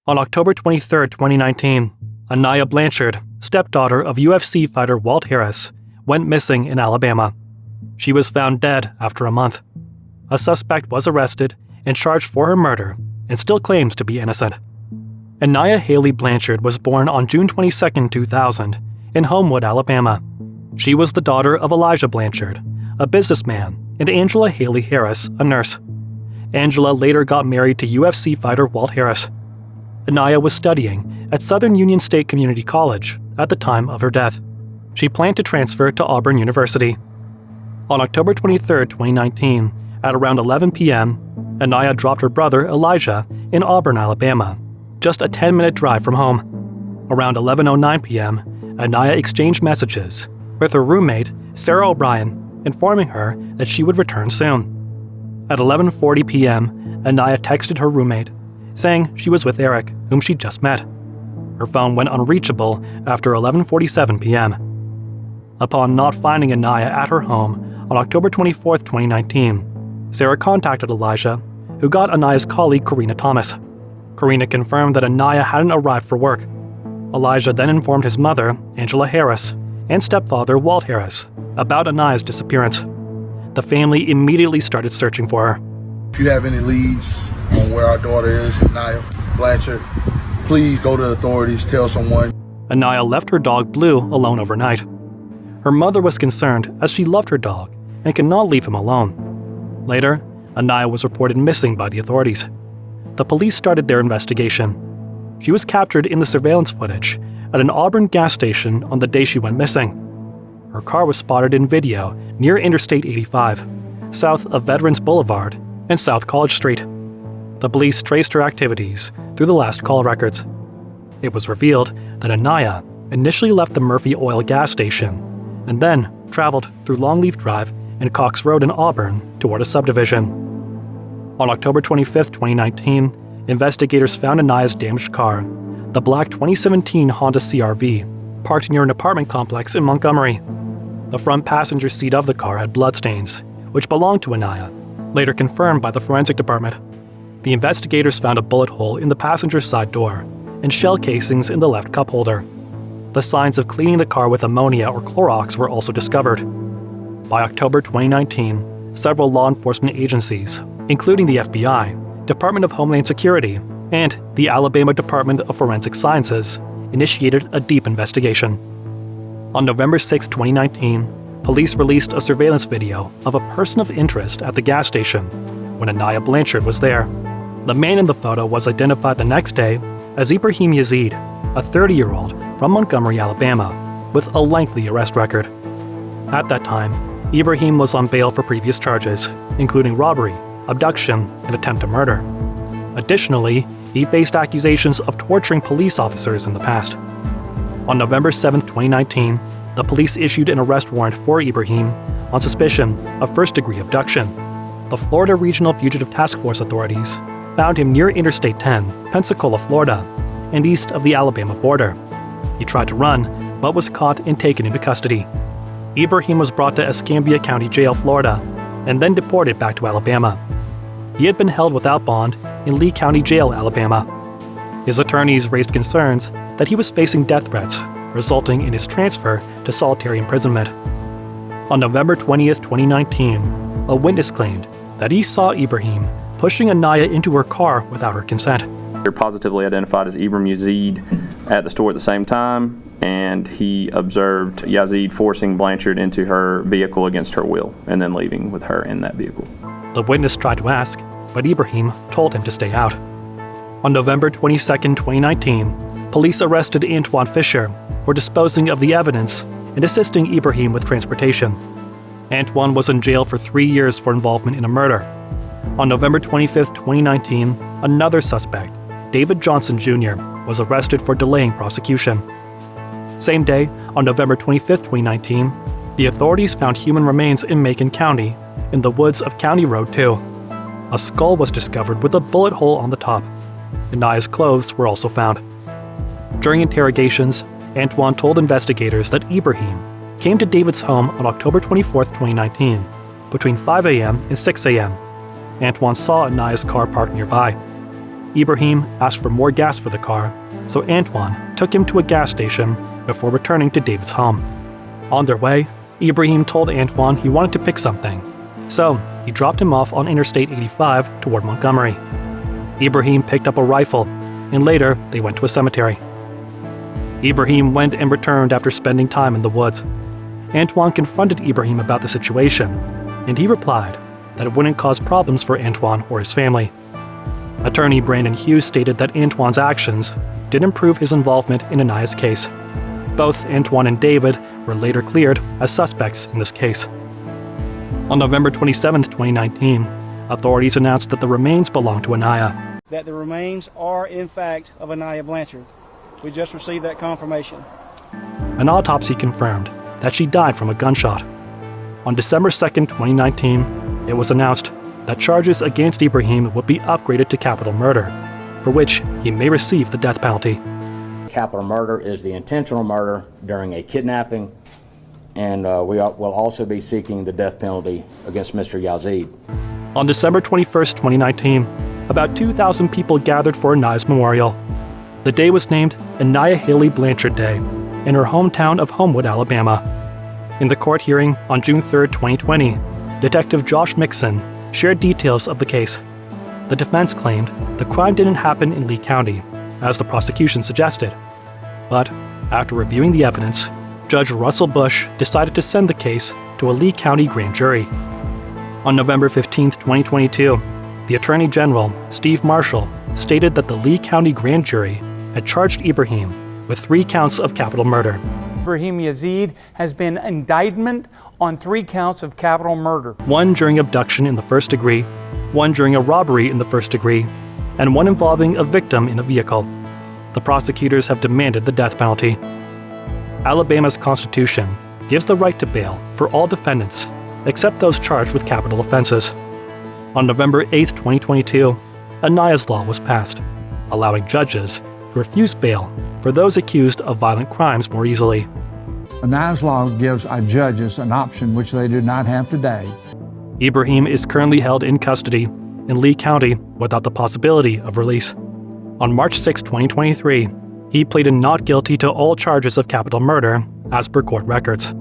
On October 23, 2019, Aniah Blanchard, stepdaughter of UFC fighter Walt Harris, went missing in Alabama. She was found dead after a month. A suspect was arrested and charged for her murder and still claims to be innocent. Aniah Haley Blanchard was born on June 22, 2000, in Homewood, Alabama. She was the daughter of Elijah Blanchard, a businessman, and Angela Haley Harris, a nurse. Angela later got married to UFC fighter Walt Harris. Aniah was studying at Southern Union State Community College at the time of her death. She planned to transfer to Auburn University. On October 23, 2019, at around 11 p.m., Aniah dropped her brother Elijah in Auburn, Alabama, just a 10-minute drive from home. Around 11:09 p.m., Aniah exchanged messages with her roommate, Sarah O'Brien, informing her that she would return soon. At 11:40 p.m., Aniah texted her roommate, saying she was with Eric, whom she'd just met. Her phone went unreachable after 11:47 p.m. Upon not finding Aniah at her home on October 24, 2019, Sarah contacted Elijah, who got Aniah's colleague Karina Thomas. Karina confirmed that Aniah hadn't arrived for work. Elijah then informed his mother, Angela Harris, and stepfather, Walt Harris, about Aniah's disappearance. The family immediately started searching for her. If you have any leads on where our daughter is, Aniah Blanchard, please go to the authorities, tell someone. Aniah left her dog Blue alone overnight. Her mother was concerned as she loved her dog and could not leave him alone. Later, Aniah was reported missing by the authorities. The police started their investigation. She was captured in the surveillance footage at an Auburn gas station on the day she went missing. Her car was spotted in video near Interstate 85, south of Veterans Boulevard and South College Street. The police traced her activities through the last call records. It was revealed that Aniah initially left the Murphy Oil gas station and then traveled through Longleaf Drive and Cox Road in Auburn toward a subdivision. On October 25, 2019, investigators found Aniah's damaged car, the black 2017 Honda CR-V, parked near an apartment complex in Montgomery. The front passenger seat of the car had bloodstains, which belonged to Aniah, later confirmed by the forensic department. The investigators found a bullet hole in the passenger side door and shell casings in the left cup holder. The signs of cleaning the car with ammonia or Clorox were also discovered. By October 2019, several law enforcement agencies, including the FBI, Department of Homeland Security, and the Alabama Department of Forensic Sciences, initiated a deep investigation. On November 6, 2019, police released a surveillance video of a person of interest at the gas station when Aniah Blanchard was there. The man in the photo was identified the next day as Ibrahim Yazid, a 30-year-old from Montgomery, Alabama, with a lengthy arrest record. At that time, Ibrahim was on bail for previous charges, including robbery, abduction, and attempted murder. Additionally, he faced accusations of torturing police officers in the past. On November 7, 2019, the police issued an arrest warrant for Ibrahim on suspicion of first-degree abduction. The Florida Regional Fugitive Task Force authorities found him near Interstate 10, Pensacola, Florida, and east of the Alabama border. He tried to run, but was caught and taken into custody. Ibrahim was brought to Escambia County Jail, Florida, and then deported back to Alabama. He had been held without bond in Lee County Jail, Alabama. His attorneys raised concerns that he was facing death threats, resulting in his transfer to solitary imprisonment. On November 20, 2019, a witness claimed that he saw Ibrahim pushing Aniah into her car without her consent. They're positively identified as Ibrahim Yazid at the store at the same time, and he observed Yazid forcing Blanchard into her vehicle against her will and then leaving with her in that vehicle. The witness tried to ask, but Ibrahim told him to stay out. On November 22, 2019, police arrested Antoine Fisher for disposing of the evidence and assisting Ibrahim with transportation. Antoine was in jail for 3 years for involvement in a murder. On November 25, 2019, another suspect, David Johnson Jr., was arrested for delaying prosecution. Same day, on November 25, 2019, the authorities found human remains in Macon County, in the woods of County Road 2. A skull was discovered with a bullet hole on the top. Aniah's clothes were also found. During interrogations, Antoine told investigators that Ibrahim came to David's home on October 24, 2019, between 5 a.m. and 6 a.m. Antoine saw Aniah's car parked nearby. Ibrahim asked for more gas for the car, so Antoine took him to a gas station before returning to David's home. On their way, Ibrahim told Antoine he wanted to pick something, so he dropped him off on Interstate 85 toward Montgomery. Ibrahim picked up a rifle, and later they went to a cemetery. Ibrahim went and returned after spending time in the woods. Antoine confronted Ibrahim about the situation, and he replied that it wouldn't cause problems for Antoine or his family. Attorney Brandon Hughes stated that Antoine's actions didn't prove his involvement in Aniah's case. Both Antoine and David were later cleared as suspects in this case. On November 27, 2019, authorities announced that the remains belonged to Aniah. That the remains are, in fact, of Aniah Blanchard. We just received that confirmation. An autopsy confirmed that she died from a gunshot. On December 2, 2019, it was announced that charges against Ibrahim would be upgraded to capital murder, for which he may receive the death penalty. Capital murder is the intentional murder during a kidnapping, and we will also be seeking the death penalty against Mr. Yazid. On December 21, 2019, about 2,000 people gathered for Aniah's memorial. The day was named Aniah Haley Blanchard Day in her hometown of Homewood, Alabama. In the court hearing on June 3, 2020, Detective Josh Mixon shared details of the case. The defense claimed the crime didn't happen in Lee County, as the prosecution suggested. But after reviewing the evidence, Judge Russell Bush decided to send the case to a Lee County grand jury. On November 15, 2022, the Attorney General, Steve Marshall, stated that the Lee County grand jury had charged Ibrahim with 3 counts of capital murder. Ibrahim Yazid has been indicted on 3 counts of capital murder. 1 during abduction in the first degree, 1 during a robbery in the first degree, and 1 involving a victim in a vehicle. The prosecutors have demanded the death penalty. Alabama's Constitution gives the right to bail for all defendants, except those charged with capital offenses. On November 8, 2022, Aniah's Law was passed, allowing judges to refuse bail for those accused of violent crimes more easily. Aniah's Law gives our judges an option which they do not have today. Ibrahim is currently held in custody in Lee County without the possibility of release. On March 6, 2023, he pleaded not guilty to all charges of capital murder as per court records.